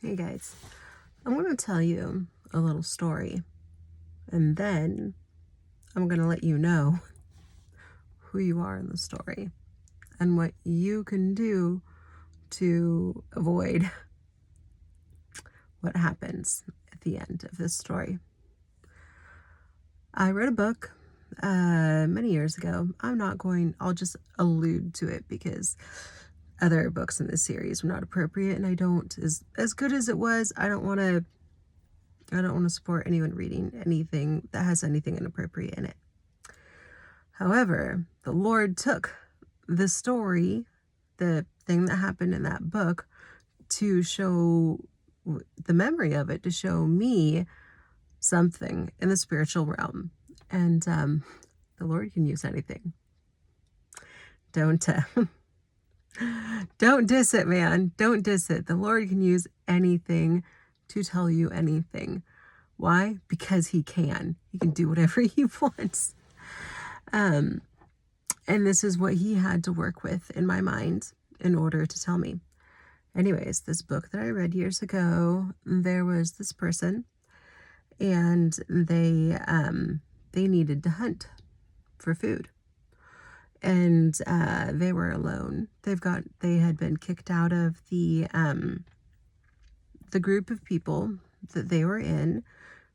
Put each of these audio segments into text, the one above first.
Hey guys, I'm going to tell you a little story, and then I'm going to let you know who you are in the story and what you can do to avoid what happens at the end of this story. I read a book many years ago. I'll just allude to it because other books in this series were not appropriate, and as good as it was, I don't want to support anyone reading anything that has anything inappropriate in it. However, the Lord took the story, the thing that happened in that book, to show the memory of it, to show me something in the spiritual realm. And the Lord can use anything. Don't don't diss it, man. Don't diss it. The Lord can use anything to tell you anything. Why? Because he can. He can do whatever he wants. And this is what he had to work with in my mind in order to tell me. Anyways, this book that I read years ago, there was this person, and they needed to hunt for food, and they were alone. They had been kicked out of the group of people that they were in,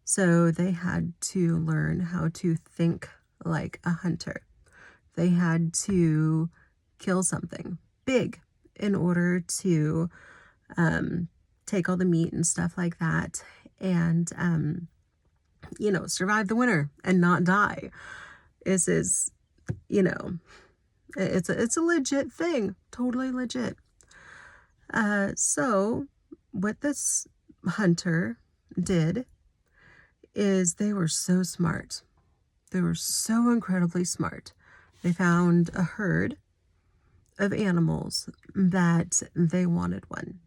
so they had to learn how to think like a hunter. They had to kill something big in order to take all the meat and stuff like that, and survive the winter and not die. This is, it's a legit thing, totally legit. So what this hunter did is they were so smart. They were so incredibly smart. They found a herd of animals that they wanted one.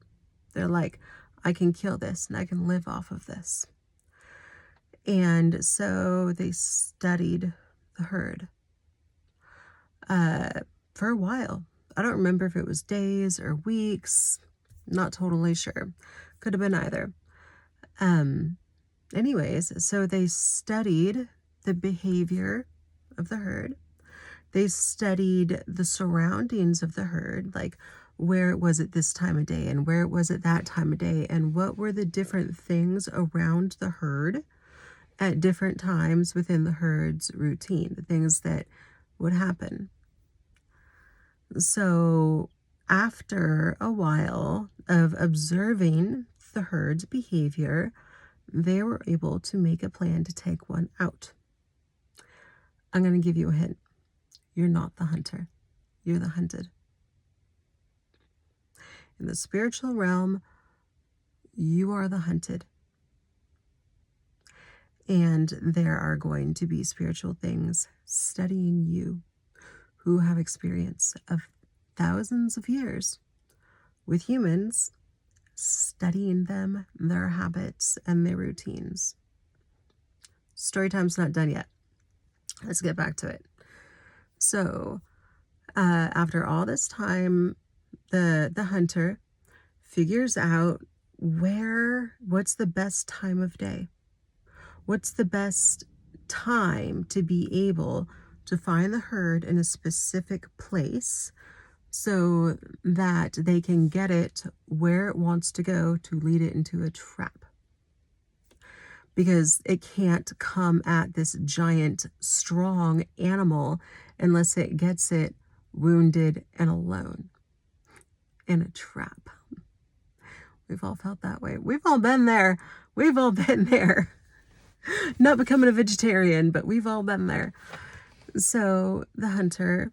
They're like, I can kill this and I can live off of this. And so they studied the herd for a while. I don't remember if it was days or weeks. Not totally sure. Could have been either. Anyways, so they studied the behavior of the herd. They studied the surroundings of the herd, like where it was at this time of day and where it was at that time of day, and what were the different things around the herd at different times within the herd's routine, the things that would happen. So after a while of observing the herd's behavior, they were able to make a plan to take one out. I'm going to give you a hint. You're not the hunter. You're the hunted. In the spiritual realm, you are the hunted. And there are going to be spiritual things studying you who have experience of thousands of years with humans, studying them, their habits, and their routines. Story time's not done yet. Let's get back to it. So, after all this time, the hunter figures out what's the best time of day. What's the best time to be able to find the herd in a specific place so that they can get it where it wants to go to lead it into a trap? Because it can't come at this giant, strong animal unless it gets it wounded and alone in a trap. We've all felt that way. We've all been there. We've all been there. Not becoming a vegetarian, but we've all been there. So the hunter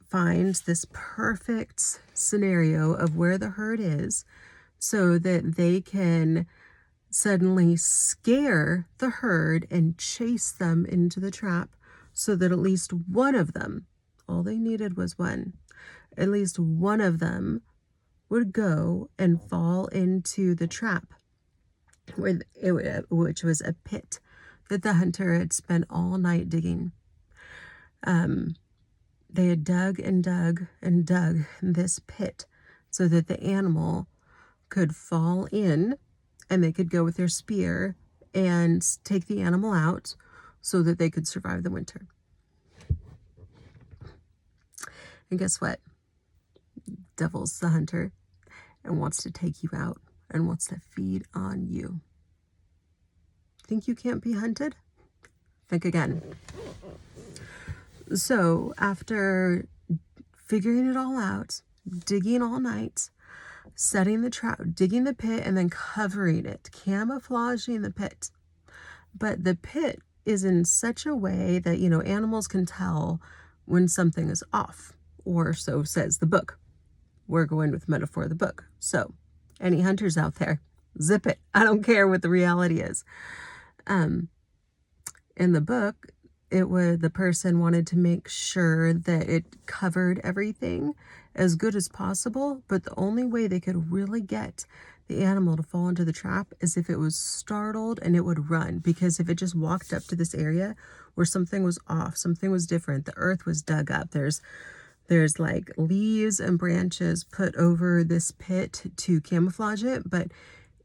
finds this perfect scenario of where the herd is so that they can suddenly scare the herd and chase them into the trap so that at least one of them, all they needed was one, at least one of them would go and fall into the trap, which was a pit that the hunter had spent all night digging. They had dug and dug and dug this pit so that the animal could fall in, and they could go with their spear and take the animal out so that they could survive the winter. And guess what? Devil's the hunter and wants to take you out and wants to feed on you. Think you can't be hunted? Think again. So after figuring it all out, digging all night, setting the trap, digging the pit, and then covering it, camouflaging the pit. But the pit is in such a way that, animals can tell when something is off, or so says the book. We're going with metaphor of the book. So any hunters out there, zip it. I don't care what the reality is. In the book, the person wanted to make sure that it covered everything as good as possible, but the only way they could really get the animal to fall into the trap is if it was startled and it would run, because if it just walked up to this area where something was off, something was different, the earth was dug up, there's like leaves and branches put over this pit to camouflage it, but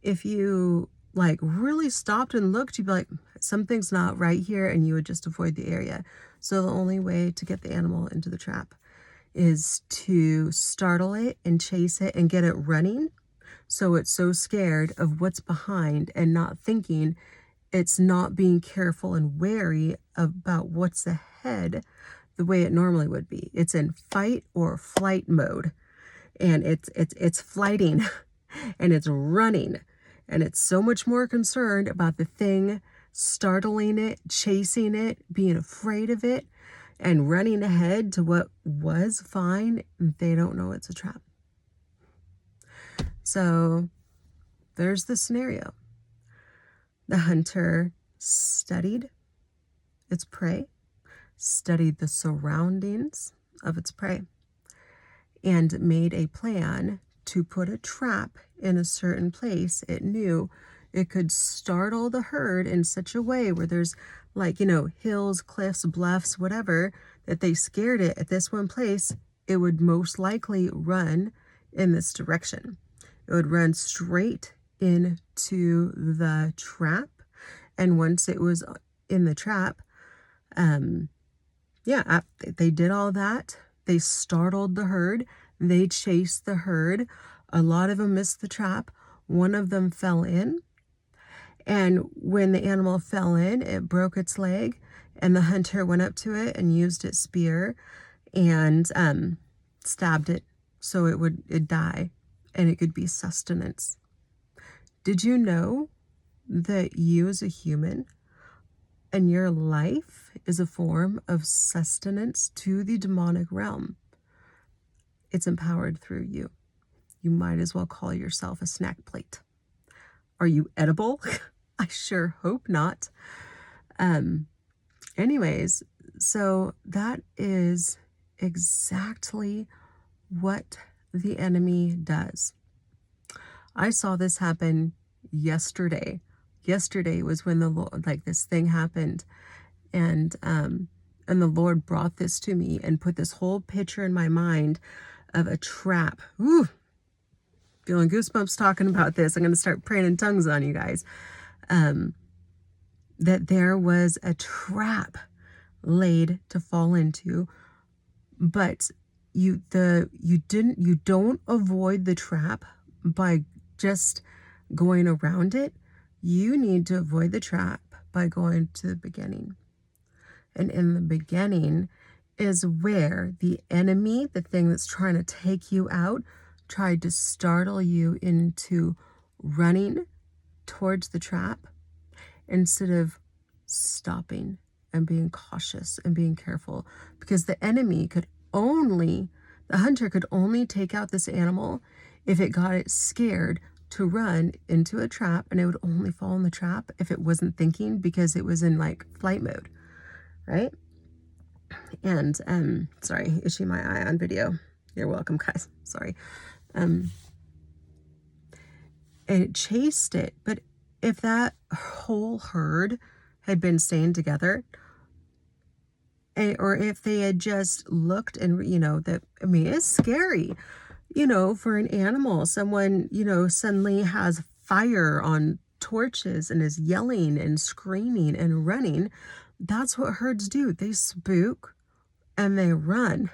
if you like really stopped and looked, you'd be like, something's not right here, and you would just avoid the area. So the only way to get the animal into the trap is to startle it and chase it and get it running, so it's so scared of what's behind and not thinking, it's not being careful and wary about what's ahead the way it normally would be. It's in fight or flight mode, and it's flighting and it's running, and it's so much more concerned about the thing, startling it, chasing it, being afraid of it, and running ahead to what was fine. They don't know it's a trap. So there's the scenario. The hunter studied its prey, studied the surroundings of its prey, and made a plan to put a trap in a certain place. It knew it could startle the herd in such a way where there's hills, cliffs, bluffs, whatever, that they scared it at this one place, it would most likely run in this direction. It would run straight into the trap. And once it was in the trap, they did all that. They startled the herd. They chased the herd. A lot of them missed the trap. One of them fell in. And when the animal fell in, it broke its leg. And the hunter went up to it and used its spear and stabbed it so it'd die and it could be sustenance. Did you know that you as a human and your life is a form of sustenance to the demonic realm? It's empowered through you. You might as well call yourself a snack plate. Are you edible? I sure hope not. Anyways, so that is exactly what the enemy does. I saw this happen yesterday. Yesterday was when the Lord, this thing happened, and the Lord brought this to me and put this whole picture in my mind of a trap. Ooh, feeling goosebumps talking about this. I'm going to start praying in tongues on you guys. That there was a trap laid to fall into, but you don't avoid the trap by just going around it. You need to avoid the trap by going to the beginning. And in the beginning is where the enemy, the thing that's trying to take you out, tried to startle you into running towards the trap instead of stopping and being cautious and being careful. Because the hunter could only take out this animal if it got it scared to run into a trap, and it would only fall in the trap if it wasn't thinking, because it was in flight mode, right? And sorry, itching my eye on video. You're welcome, guys. Sorry. And it chased it, but if that whole herd had been staying together, or if they had just looked and, it's scary. For an animal, someone, suddenly has fire on torches and is yelling and screaming and running. That's what herds do. They spook and they run.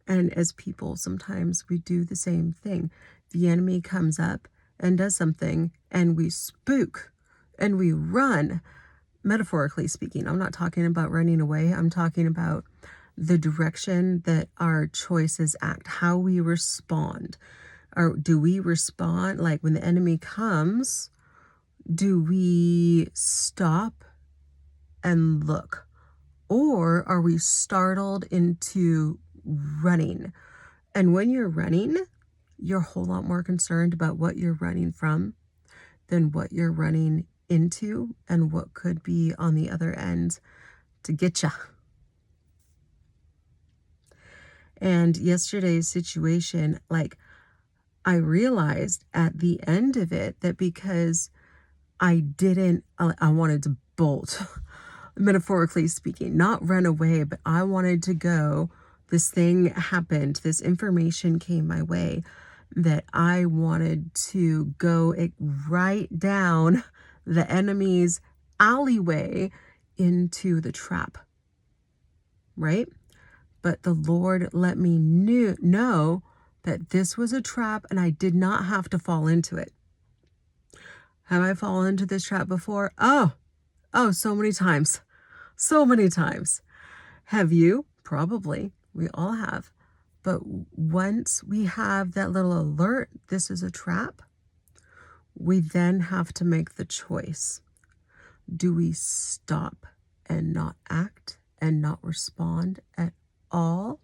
And as people, sometimes we do the same thing. The enemy comes up and does something, and we spook and we run. Metaphorically speaking, I'm not talking about running away. I'm talking about the direction that our choices act, how we respond. Or do we respond like when the enemy comes? Do we stop and look? Or are we startled into running? And when you're running, you're a whole lot more concerned about what you're running from than what you're running into and what could be on the other end to get you. And yesterday's situation, like, I realized at the end of it that because I wanted to bolt, metaphorically speaking, not run away, but I wanted to go. This thing happened, this information came my way that I wanted to go right down the enemy's alleyway into the trap, right? But the Lord let me know that this was a trap and I did not have to fall into it. Have I fallen into this trap before? Oh, so many times. So many times. Have you? Probably. We all have. But once we have that little alert, this is a trap, we then have to make the choice. Do we stop and not act and not respond at all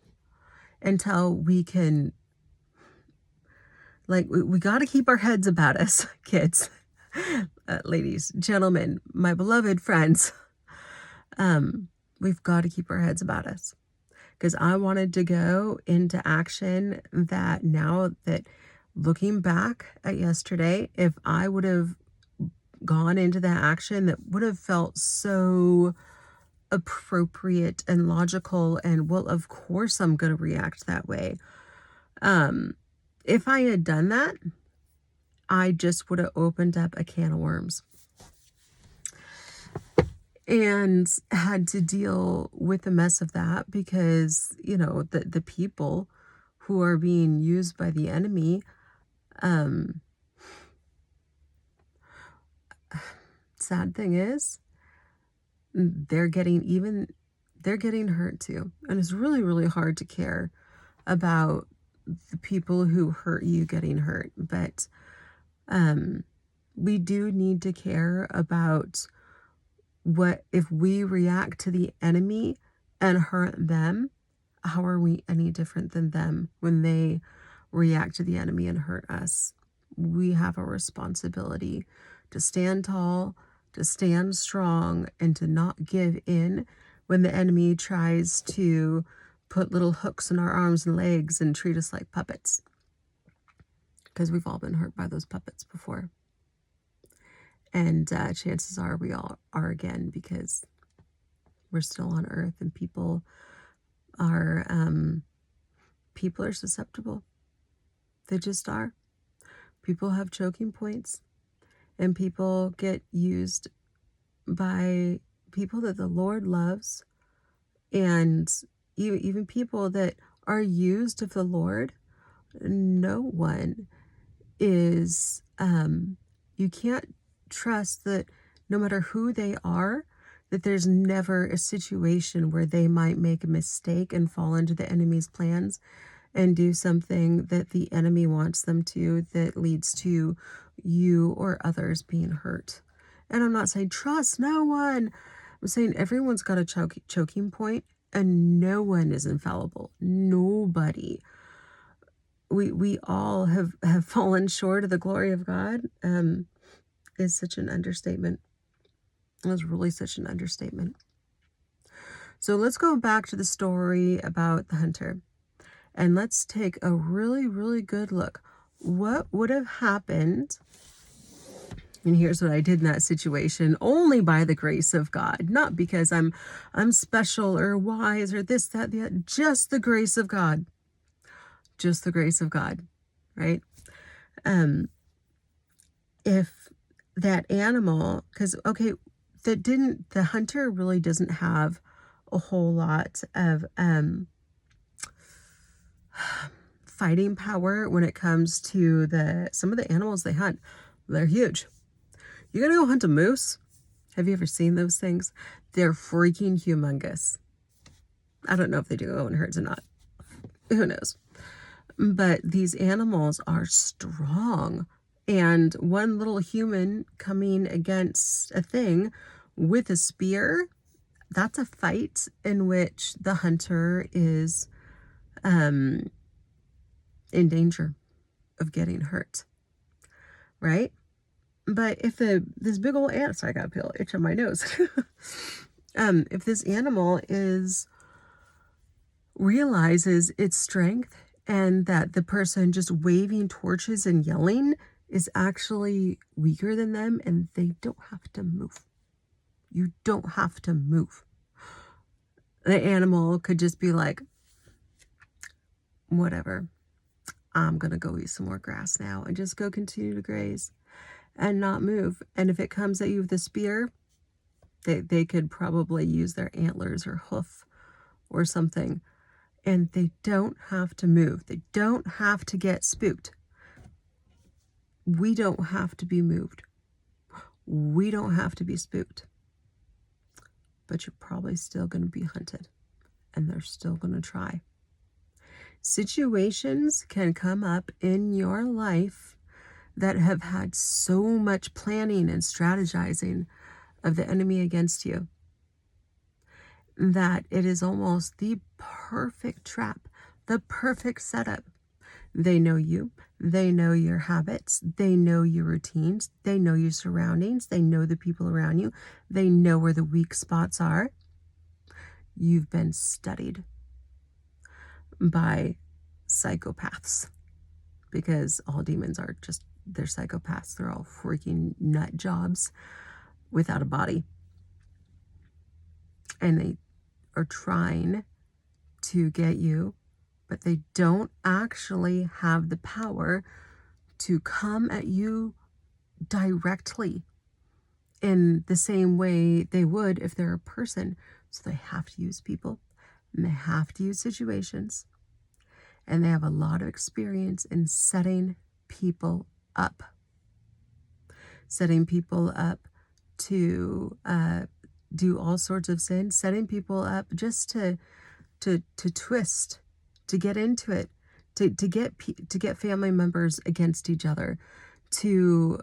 until we can, like, we got to keep our heads about us, kids, ladies, gentlemen, my beloved friends. We've got to keep our heads about us, because I wanted to go into action that now that looking back at yesterday, if I would have gone into that action, that would have felt so appropriate and logical, and well, of course I'm going to react that way. If I had done that, I just would have opened up a can of worms and had to deal with the mess of that, because the people who are being used by the enemy, sad thing is, they're getting hurt too. And it's really, really hard to care about the people who hurt you getting hurt. But we do need to care about what if we react to the enemy and hurt them. How are we any different than them when they react to the enemy and hurt us? We have a responsibility to stand tall, to stand strong, and to not give in when the enemy tries to put little hooks in our arms and legs and treat us like puppets. Because we've all been hurt by those puppets before. And chances are we all are again, because we're still on earth, and people are susceptible. They just are. People have choking points, and people get used by people that the Lord loves, and even people that are used of the Lord. No one is, you can't trust that no matter who they are, that there's never a situation where they might make a mistake and fall into the enemy's plans and do something that the enemy wants them to, that leads to you or others being hurt. And I'm not saying trust no one. I'm saying everyone's got a choking point, and no one is infallible. Nobody. We all have fallen short of the glory of God. Is such an understatement. It was really such an understatement. So let's go back to the story about the hunter, and let's take a really, really good look. What would have happened? And here's what I did in that situation, only by the grace of God, not because I'm special or wise or this, that, the other, just the grace of God. Just the grace of God. right? Um, if that animal, because, okay, the hunter really doesn't have a whole lot of fighting power when it comes to some of the animals they hunt. They're huge. You're gonna go hunt a moose? Have you ever seen those things? They're freaking humongous. I don't know if they do go in herds or not. Who knows? But these animals are strong. And one little human coming against a thing with a spear, that's a fight in which the hunter is in danger of getting hurt, right? But if this big old ant, sorry, I got a pill itch on my nose. If this animal realizes its strength and that the person just waving torches and yelling is actually weaker than them, and they don't have to move. You don't have to move. The animal could just be like, whatever, I'm gonna go eat some more grass now, and just go continue to graze and not move. And if it comes at you with a spear, they could probably use their antlers or hoof or something, and they don't have to move. They don't have to get spooked. We don't have to be moved. We don't have to be spooked. But you're probably still going to be hunted, and they're still going to try. Situations can come up in your life that have had so much planning and strategizing of the enemy against you that it is almost the perfect trap, the perfect setup. They know you. They know your habits. They know your routines. They know your surroundings. They know the people around you. They know where the weak spots are. You've been studied by psychopaths, because all demons are just, they're psychopaths. They're all freaking nut jobs without a body. And they are trying to get you, but they don't actually have the power to come at you directly in the same way they would if they're a person. So they have to use people, and they have to use situations, and they have a lot of experience in setting people up. Setting people up to do all sorts of sin, setting people up just to twist, to get into it, to get family members against each other, to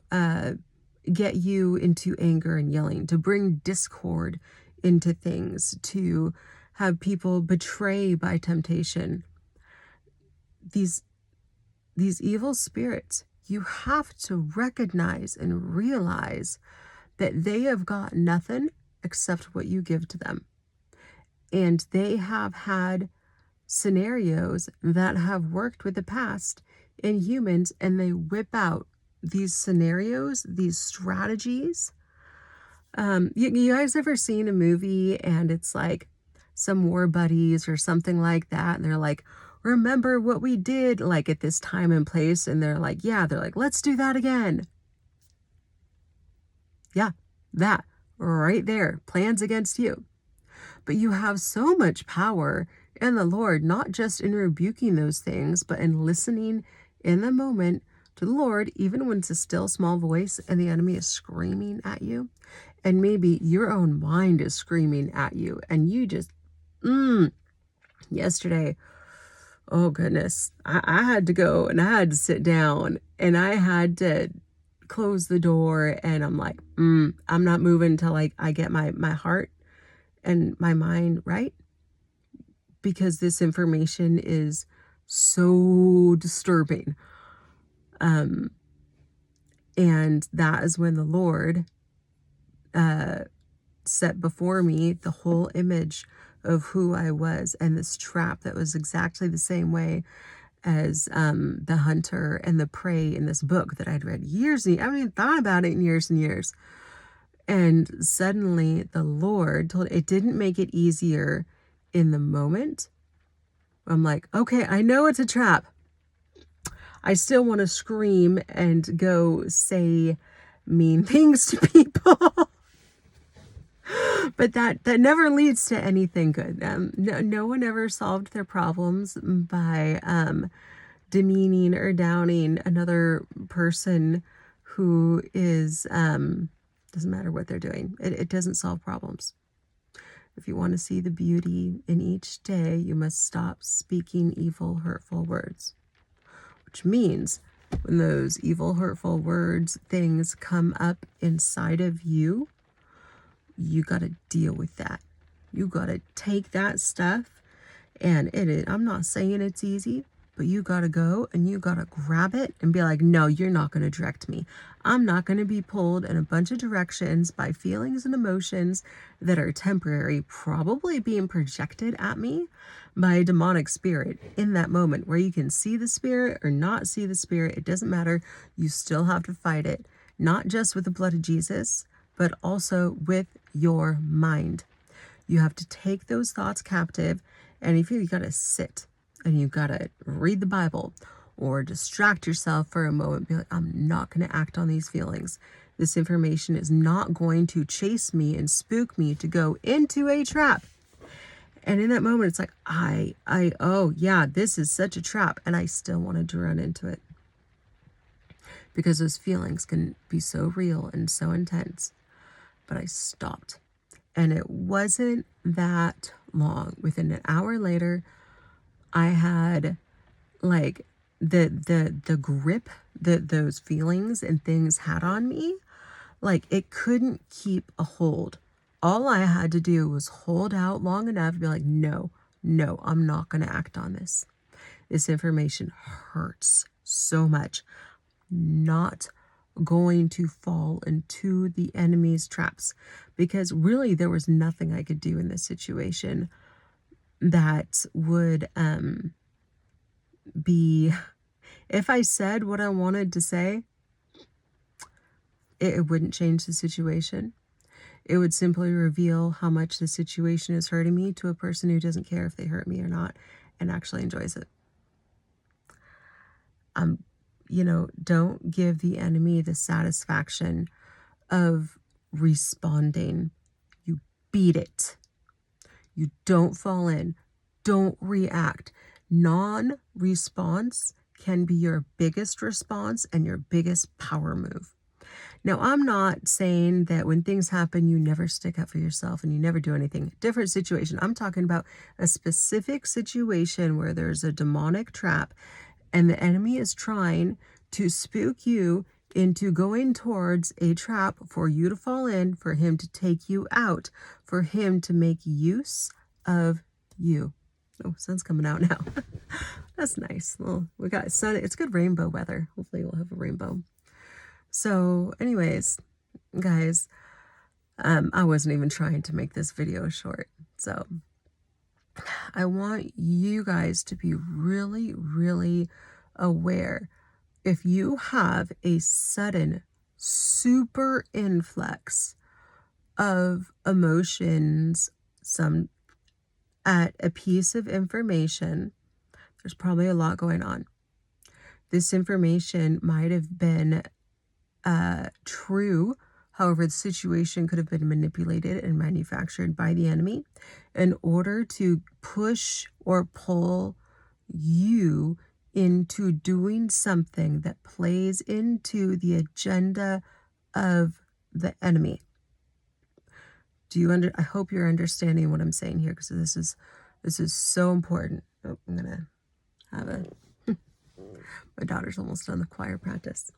get you into anger and yelling, to bring discord into things, to have people betray by temptation. These evil spirits, you have to recognize and realize that they have got nothing except what you give to them. And they have had scenarios that have worked with the past in humans, and they whip out these scenarios, these strategies. You guys ever seen a movie and it's like some war buddies or something like that, and they're like, remember what we did like at this time and place, and they're like, let's do that again. Yeah, that right there, plans against you. But you have so much power in the Lord, not just in rebuking those things, but in listening in the moment to the Lord, even when it's a still small voice and the enemy is screaming at you, and maybe your own mind is screaming at you, and you just, yesterday, oh goodness, I had to go and I had to sit down and I had to close the door, and I'm like, I'm not moving until I get my heart and my mind right, because this information is so disturbing. And that is when the Lord set before me the whole image of who I was, and this trap that was exactly the same way as the hunter and the prey in this book that I'd read years and I haven't even thought about it in years and years. And suddenly the Lord told, it didn't make it easier in the moment. I'm like, okay, I know it's a trap. I still want to scream and go say mean things to people. But that never leads to anything good. No one ever solved their problems by demeaning or downing another person who is doesn't matter what they're doing. It doesn't solve problems. If you want to see the beauty in each day, you must stop speaking evil, hurtful words. Which means when those evil, hurtful words, things come up inside of you, you got to deal with that. You got to take that stuff, and I'm not saying it's easy, but you got to go and you got to grab it and be like, no, you're not going to direct me. I'm not going to be pulled in a bunch of directions by feelings and emotions that are temporary, probably being projected at me by a demonic spirit in that moment, where you can see the spirit or not see the spirit. It doesn't matter. You still have to fight it, not just with the blood of Jesus, but also with your mind. You have to take those thoughts captive, and if you got to sit and you got to read the Bible or distract yourself for a moment, be like, I'm not going to act on these feelings. This information is not going to chase me and spook me to go into a trap. And in that moment, it's like, oh yeah, this is such a trap. And I still wanted to run into it, because those feelings can be so real and so intense. But I stopped. And it wasn't that long. Within an hour later, I had like the grip that those feelings and things had on me. Like, it couldn't keep a hold. All I had to do was hold out long enough to be like, no, I'm not going to act on this. This information hurts so much. Not going to fall into the enemy's traps, because really there was nothing I could do in this situation that would be, if I said what I wanted to say, it wouldn't change the situation. It would simply reveal how much the situation is hurting me to a person who doesn't care if they hurt me or not and actually enjoys it. Don't give the enemy the satisfaction of responding. You beat it. You don't fall in. Don't react. Non-response can be your biggest response and your biggest power move. Now, I'm not saying that when things happen, you never stick up for yourself and you never do anything. Different situation. I'm talking about a specific situation where there's a demonic trap and the enemy is trying to spook you into going towards a trap for you to fall in, for him to take you out, for him to make use of you. Oh, sun's coming out now. That's nice. Well, we got sun. It's good rainbow weather. Hopefully we'll have a rainbow. So anyways, guys, I wasn't even trying to make this video short. So I want you guys to be really, really aware. If you have a sudden super influx of emotions, some at a piece of information, there's probably a lot going on. This information might have been true. However, the situation could have been manipulated and manufactured by the enemy in order to push or pull you into doing something that plays into the agenda of the enemy. I hope you're understanding what I'm saying here, because this is so important. Oh, I'm gonna have my daughter's almost done the choir practice.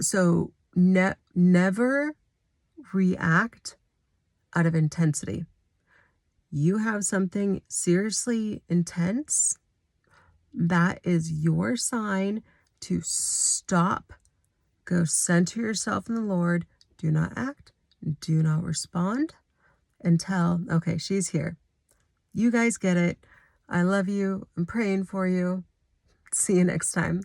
So never react out of intensity. You have something seriously intense, that is your sign to stop, go center yourself in the Lord, do not act, do not respond until, okay, she's here. You guys get it. I love you. I'm praying for you. See you next time.